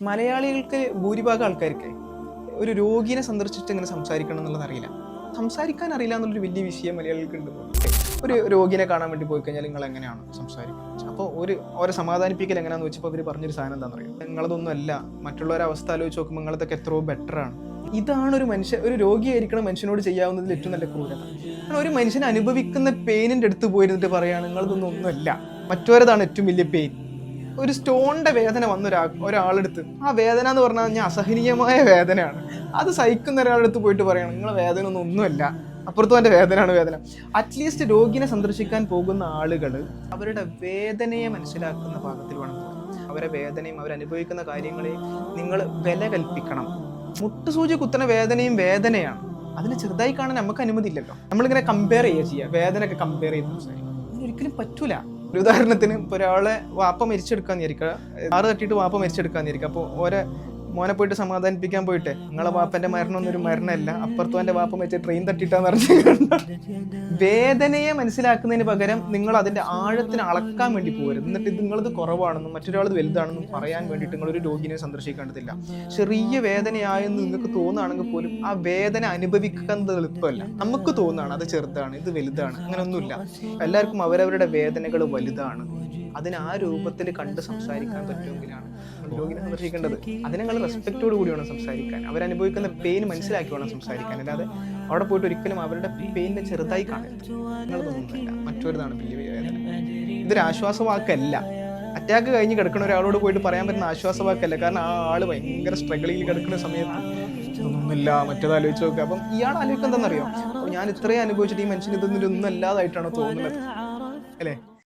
മലയാളികൾക്ക് ഭൂരിഭാഗം ആൾക്കാർക്ക് ഒരു രോഗിനെ സന്ദർശിച്ചിട്ട് എങ്ങനെ സംസാരിക്കണം എന്നുള്ളത് അറിയില്ല. സംസാരിക്കാൻ അറിയില്ല എന്നുള്ളൊരു വലിയ വിഷയം മലയാളികൾക്ക് ഉണ്ട്. ഒരു രോഗിനെ കാണാൻ വേണ്ടി പോയി കഴിഞ്ഞാൽ നിങ്ങൾ എങ്ങനെയാണ് സംസാരിക്കുന്നത്? അപ്പോൾ ഓരെ സമാധാനിപ്പിക്കൽ എങ്ങനെയാണെന്ന് വെച്ചപ്പോൾ അവർ പറഞ്ഞൊരു സാധനം എന്താണെന്ന് അറിയാം, നിങ്ങളതൊന്നും അല്ല, മറ്റുള്ളവരെ അവസ്ഥ ആലോചിച്ച് നോക്കുമ്പോൾ നിങ്ങളതൊക്കെ എത്രയോ ബെറ്ററാണ്. ഇതാണ് ഒരു രോഗിയായിരിക്കണം മനുഷ്യനോട് ചെയ്യാവുന്നതിൽ ഏറ്റവും നല്ല ക്രൂരത. കാരണം ഒരു മനുഷ്യൻ അനുഭവിക്കുന്ന പെയിനിൻ്റെ അടുത്ത് പോയിരുന്നിട്ട് പറയുകയാണ് നിങ്ങളതൊന്നും ഒന്നുമല്ല, മറ്റവരതാണ് ഏറ്റവും വലിയ പെയിൻ. ഒരു സ്റ്റോണിന്റെ വേദന വന്ന ഒരാളെടുത്ത് ആ വേദന എന്ന് പറഞ്ഞാൽ ഞാൻ അസഹനീയമായ വേദനയാണ്, അത് സഹിക്കുന്ന ഒരാളെടുത്ത് പോയിട്ട് പറയണം നിങ്ങളെ വേദന ഒന്നുമല്ല, അപ്പുറത്തും എൻ്റെ വേദനയാണ് വേദന. അറ്റ്ലീസ്റ്റ് രോഗിനെ സന്ദർശിക്കാൻ പോകുന്ന ആളുകൾ അവരുടെ വേദനയെ മനസ്സിലാക്കുന്ന ഭാഗത്തിൽ വേണം പോകാൻ. അവരെ വേദനയും അവരനുഭവിക്കുന്ന കാര്യങ്ങളെയും നിങ്ങൾ വില കൽപ്പിക്കണം. മുട്ടുസൂചി കുത്തുന്ന വേദനയും വേദനയാണ്, അതിന് ചെറുതായി കാണാൻ നമുക്ക് അനുമതി ഇല്ലല്ലോ. നമ്മളിങ്ങനെ കമ്പയർ ചെയ്യുക, വേദനയൊക്കെ കമ്പയർ ചെയ്ത് സംസാരിക്കും, ഒരിക്കലും പറ്റൂല. ഒരു ഉദാഹരണത്തിന് ഇപ്പോൾ ഒരാളെ വാപ്പ മരിച്ചെടുക്കാന്ന് വിചാരിക്കുക, ആറ് തട്ടിയിട്ട് വാപ്പ മരിച്ചെടുക്കാന്ന് വിചാരിക്കുക. അപ്പോൾ ഓരോ മോനെ പോയിട്ട് സമാധാനിപ്പിക്കാൻ പോയിട്ട് നിങ്ങളെ വാപ്പൻ്റെ മരണമൊന്നും ഒരു മരണമല്ല, അപ്പുറത്തും എൻ്റെ വാപ്പ മരിച്ച ട്രെയിൻ തട്ടിയിട്ടാന്ന് പറഞ്ഞിട്ടുണ്ട്. വേദനയെ മനസ്സിലാക്കുന്നതിന് പകരം നിങ്ങൾ അതിൻ്റെ ആഴത്തിന് അളക്കാൻ വേണ്ടി പോകരുത്. എന്നിട്ട് നിങ്ങളത് കുറവാണെന്നും മറ്റൊരാളത് വലുതാണെന്നും പറയാൻ വേണ്ടിയിട്ട് നിങ്ങളൊരു രോഗിനെ സന്ദർശിക്കേണ്ടതില്ല. ചെറിയ വേദനയായെന്ന് നിങ്ങൾക്ക് തോന്നുകയാണെങ്കിൽ പോലും ആ വേദന അനുഭവിക്കുന്നത് എളുപ്പമല്ല. നമുക്ക് തോന്നുകയാണ് അത് ചെറുതാണ്, ഇത് വലുതാണ്, അങ്ങനെയൊന്നുമില്ല. എല്ലാവർക്കും അവരവരുടെ വേദനകൾ വലുതാണ്. അതിന് ആ രൂപത്തിൽ കണ്ട് സംസാരിക്കാൻ പറ്റുമെങ്കിലാണ് രോഗിനെ സന്ദർശിക്കേണ്ടത്. അതിനെ നിങ്ങൾ റെസ്പെക്റ്റോട് കൂടി വേണം സംസാരിക്കാൻ, അവരനുഭവിക്കുന്ന പെയിൻ മനസ്സിലാക്കി വേണം സംസാരിക്കാൻ. അല്ലാതെ അവിടെ പോയിട്ട് ഒരിക്കലും അവരുടെ പെയിനെ ചെറുതായി കാണരുത്. നിങ്ങളതൊന്നുമില്ല, മറ്റൊരിതാണ് വലിയ വേദന. ഇതൊരു ആശ്വാസവാക്കല്ല. അറ്റാക്ക് കഴിഞ്ഞ് കിടക്കുന്ന ഒരാളോട് പോയിട്ട് പറയാൻ പറ്റുന്ന ആശ്വാസവാക്കല്ല. കാരണം ആ ആള് ഭയങ്കര സ്ട്രഗിളിൽ കിടക്കുന്ന സമയത്ത് ഇതൊന്നുമില്ല, മറ്റേത് ആലോചിച്ച് നോക്കുക. അപ്പം ഇയാൾ ആലോചിക്കുക എന്താണെന്നറിയോ, ഞാൻ ഇത്രയും അനുഭവിച്ചിട്ട് ഈ മനുഷ്യന് ഇതൊന്നും അല്ലാതായിട്ടാണോ തോന്നുന്നത്, അല്ലേ?